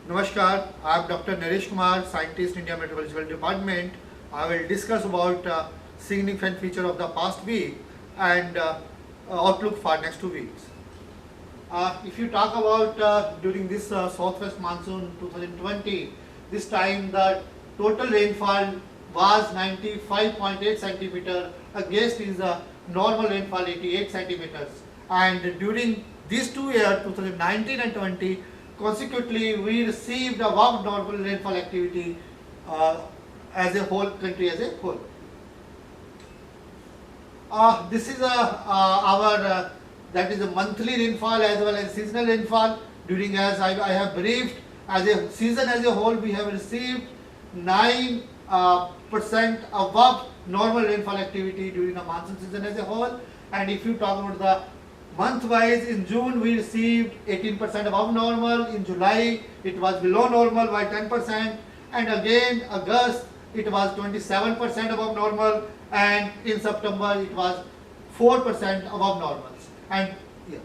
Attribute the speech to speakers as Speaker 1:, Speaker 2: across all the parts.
Speaker 1: Namaskar, I am Dr. Naresh Kumar, scientist, India Meteorological Department. I will discuss about significant feature of the past week and outlook for next 2 weeks. If you talk about during this southwest monsoon 2020, this time the total rainfall was 95.8 centimeter against is normal rainfall 88 centimeters. And during these 2 years, 2019 and 20, consequently we received above normal rainfall activity as a whole country as a whole. This is our that is a monthly rainfall as well as seasonal rainfall. During as I have briefed, as a season as a whole we have received 9% above normal rainfall activity during the monsoon season as a whole. And if you talk about the month wise, in June we received 18% above normal, in July it was below normal by 10%, and again August it was 27% above normal, and in September it was 4% above normals. And yeah.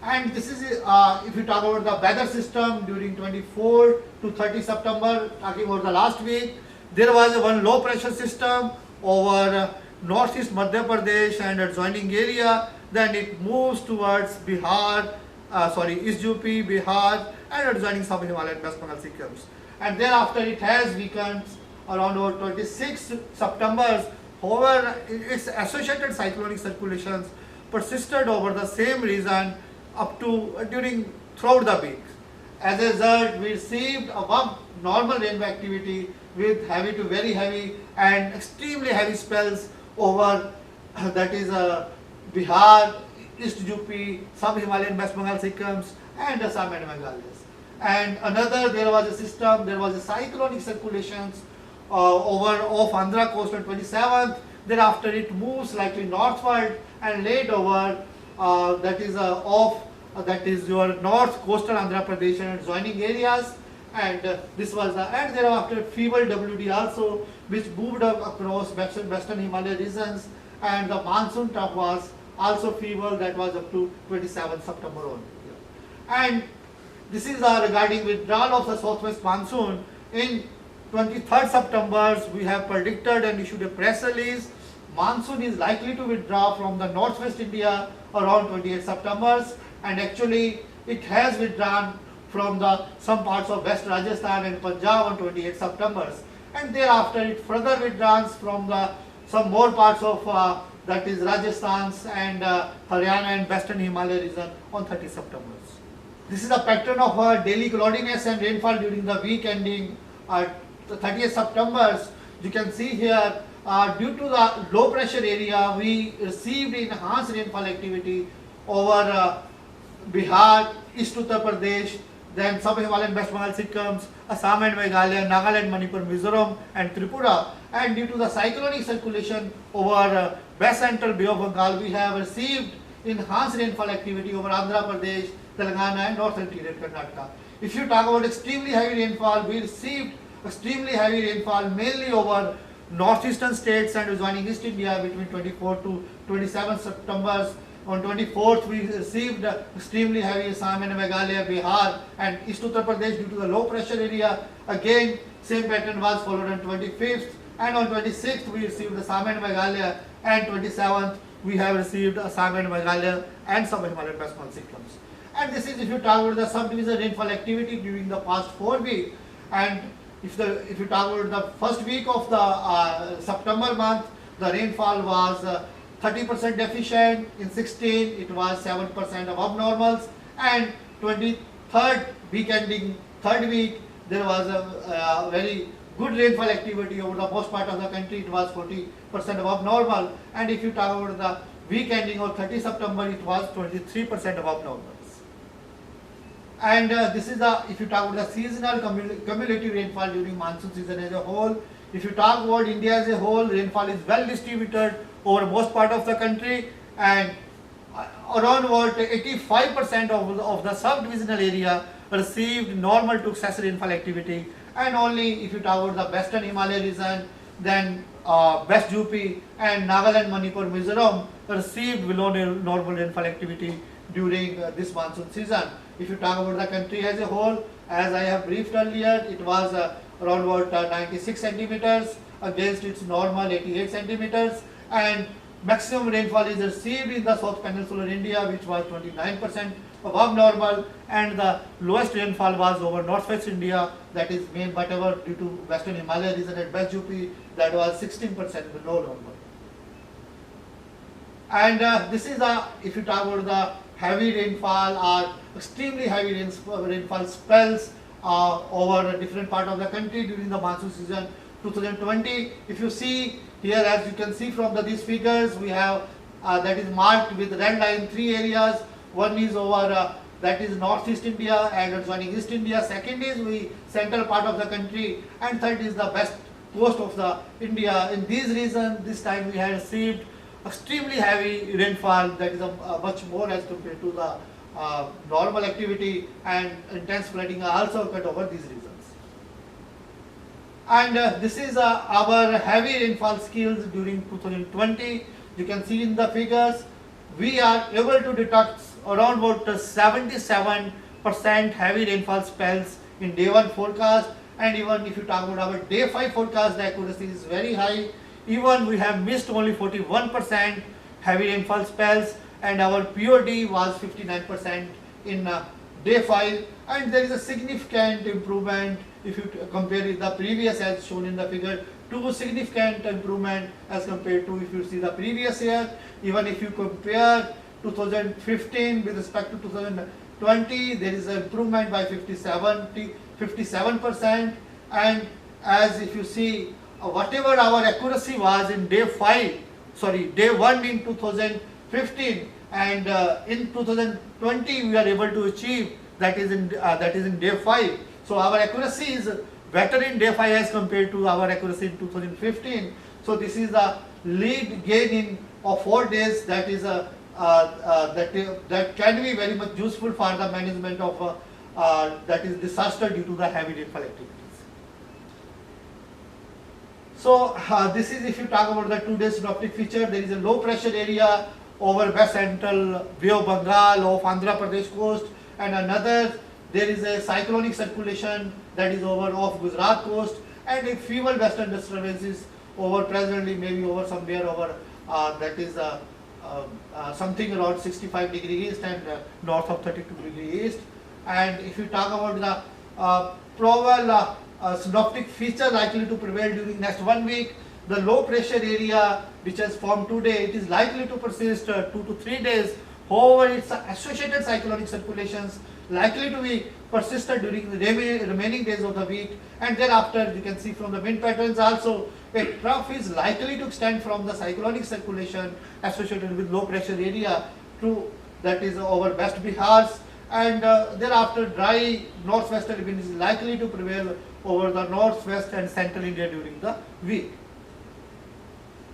Speaker 1: And this is if you talk about the weather system during 24 to 30 September, talking about the last week, there was one low pressure system over northeast Madhya Pradesh and adjoining area. Then it moves towards Bihar, East UP, Bihar, and adjoining South Himalayan West Bengal Sikkim's. And thereafter it has weakened around over 26 September. However, its associated cyclonic circulations persisted over the same region up to throughout the week. As a result, we received above normal rainfall activity with heavy to very heavy and extremely heavy spells over that is Bihar, East UP, Sub Himalayan West Bengal Sikkim's, and Assam and Meghalaya. And there was a system, there was a cyclonic circulations over off Andhra coast on 27th. Thereafter it moves slightly northward and laid over that is your north coastal Andhra Pradesh and adjoining areas. And this was and thereafter feeble WD also, which moved up across western Himalaya regions, and the monsoon trough was also feeble, that was up to 27th September only. And this is regarding withdrawal of the southwest monsoon. In 23rd September, we have predicted and issued a press release. Monsoon is likely to withdraw from the northwest India around 28 September, and actually it has withdrawn from some parts of West Rajasthan and Punjab on 28 September, and thereafter it further withdraws from some more parts of that is Rajasthan and Haryana and Western Himalaya region on 30 September. This is a pattern of daily cloudiness and rainfall during the week ending 30th September. You can see here, due to the low pressure area, we received enhanced rainfall activity over Bihar, East Uttar Pradesh, then Sub Himalayan West Bengal Sikkim's, Assam and Meghalaya, Nagaland, Manipur, Mizoram, and Tripura. And due to the cyclonic circulation over West Central Bay of Bengal, we have received enhanced rainfall activity over Andhra Pradesh, Telangana, and North Interior Karnataka. If you talk about extremely heavy rainfall, we received extremely heavy rainfall mainly over northeastern states and adjoining East India between 24 to 27 September. On 24th, we received extremely heavy Assam and Meghalaya, Bihar, and East Uttar Pradesh due to the low pressure area. Again, same pattern was followed on 25th, and on 26th we received Assam and Meghalaya, and 27th we have received Assam and Meghalaya and Sub Himalayan West Bengal Sikkim's. And this is if you talk about the subdivision rainfall activity during the past 4 weeks. And if you talk about the first week of the September month, the rainfall was 30% deficient. In 16, it was 7% above normals, and 23rd week ending third week, there was a very good rainfall activity over the most part of the country. It was 40% above normal, and if you talk about the week ending on 30 September, it was 23% above normals. And this is if you talk about the seasonal cumulative rainfall during monsoon season as a whole. If you talk about India as a whole, rainfall is well distributed over most part of the country, and around about 85% of the sub-divisional area received normal to excessive rainfall activity, and only if you talk about the western Himalaya region, then West UP and Nagaland, Manipur, Mizoram received below normal rainfall activity during this monsoon season. If you talk about the country as a whole, as I have briefed earlier, it was around about 96 centimeters against its normal 88 centimeters, and maximum rainfall is received in the South Peninsular India, which was 29% above normal, and the lowest rainfall was over Northwest India, that is main whatever due to Western Himalaya region at West UP, that was 16% below normal. And this is if you talk about the heavy rainfall or extremely heavy rainfall spells over a different part of the country during the monsoon season 2020. If you see here, as you can see from these figures, we have that is marked with red line 3 areas. One is over that is Northeast India and adjoining East India. Second is central part of the country, and third is the west coast of the India. In these regions, this time we had received extremely heavy rainfall, that is much more as compared to the normal activity, and intense flooding also occurred over these regions. And this is our heavy rainfall skills during 2020. You can see in the figures, we are able to detect around about 77% heavy rainfall spells in day 1 forecast, and even if you talk about our day 5 forecast, the accuracy is very high. Even we have missed only 41% heavy rainfall spells, and our POD was 59% in day 5, and there is a significant improvement if you compare with the previous as shown in the figure. 2 significant improvement as compared to if you see the previous year. Even if you compare 2015 with respect to 2020, there is an improvement by 57%, and as if you see whatever our accuracy was in day 1 in 2015, and in 2020 we are able to achieve that is in day 5. So our accuracy is better in day 5 as compared to our accuracy in 2015. So this is the lead gain of 4 days, that is that can be very much useful for the management of that is disaster due to the heavy rainfall activities. So this is if you talk about the 2 days synoptic feature. There is a low pressure area over West Central Bay of Bengal of Andhra Pradesh coast, and another there is a cyclonic circulation that is over off Gujarat coast, and a feeble western disturbances over presently maybe over somewhere over that is something around 65 degree east and north of 32 degree east. And if you talk about the probable synoptic feature likely to prevail during next 1 week, the low pressure area which has formed today, it is likely to persist 2 to 3 days. However, its associated cyclonic circulations likely to be persistent during the remaining days of the week, and thereafter you can see from the wind patterns also a trough is likely to extend from the cyclonic circulation associated with low pressure area to that is over West Bihar, and thereafter dry northwesterly wind is likely to prevail over the northwest and central India during the week.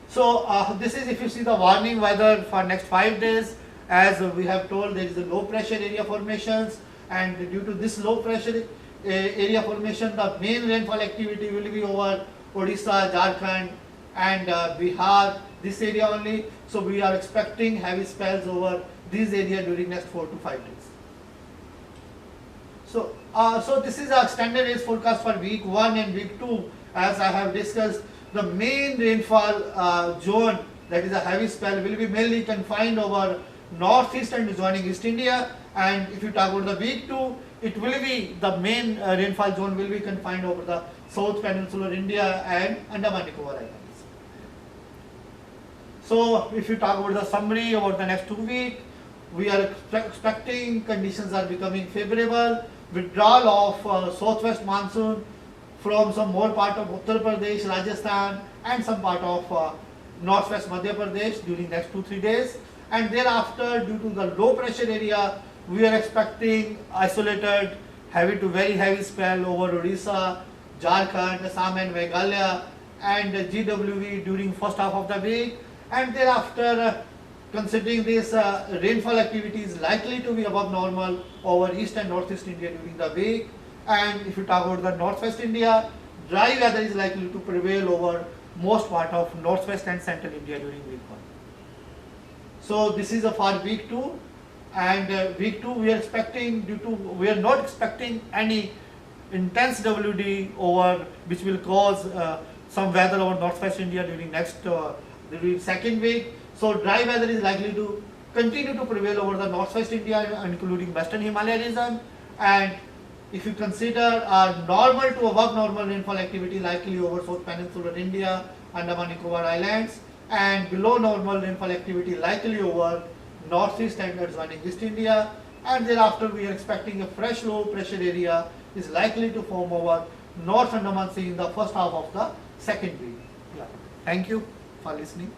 Speaker 1: So this is if you see the warning weather for next 5 days. As we have told, there is a low pressure area formations, and due to this low pressure area formation, the main rainfall activity will be over Odisha, Jharkhand and Bihar, this area only. So we are expecting heavy spells over this area during next 4 to 5 days. So this is our standard range forecast for week 1 and week 2. As I have discussed, the main rainfall zone, that is a heavy spell, will be mainly confined over northeast and adjoining East India, and if you talk about the week 2, it will be the main rainfall zone will be confined over the South Peninsular India and Andaman Nicobar Islands. So if you talk about the summary about the next 2 weeks, we are expecting conditions are becoming favorable. Withdrawal of southwest monsoon from some more part of Uttar Pradesh, Rajasthan and some part of northwest Madhya Pradesh during next 2-3 days, and thereafter due to the low pressure area we are expecting isolated heavy to very heavy spell over Odisha, Jharkhand, Assam and Meghalaya and GWE during first half of the week, and thereafter considering this rainfall activity is likely to be above normal over east and northeast India during the week. And if you talk about the northwest India, dry weather is likely to prevail over most part of northwest and central India during week 1. So this is for week 2. And week 2 we are expecting, we are not expecting any intense WD over, which will cause some weather over northwest India during second week. So dry weather is likely to continue to prevail over the northwest India, including western Himalaya region. And if you consider normal to above normal rainfall activity likely over South Peninsular India, Andaman Nicobar Islands, and below normal rainfall activity likely over northeast and adjoining East India, and thereafter we are expecting a fresh low pressure area is likely to form over North Andaman Sea in the first half of the second week. Yeah. Thank you for listening.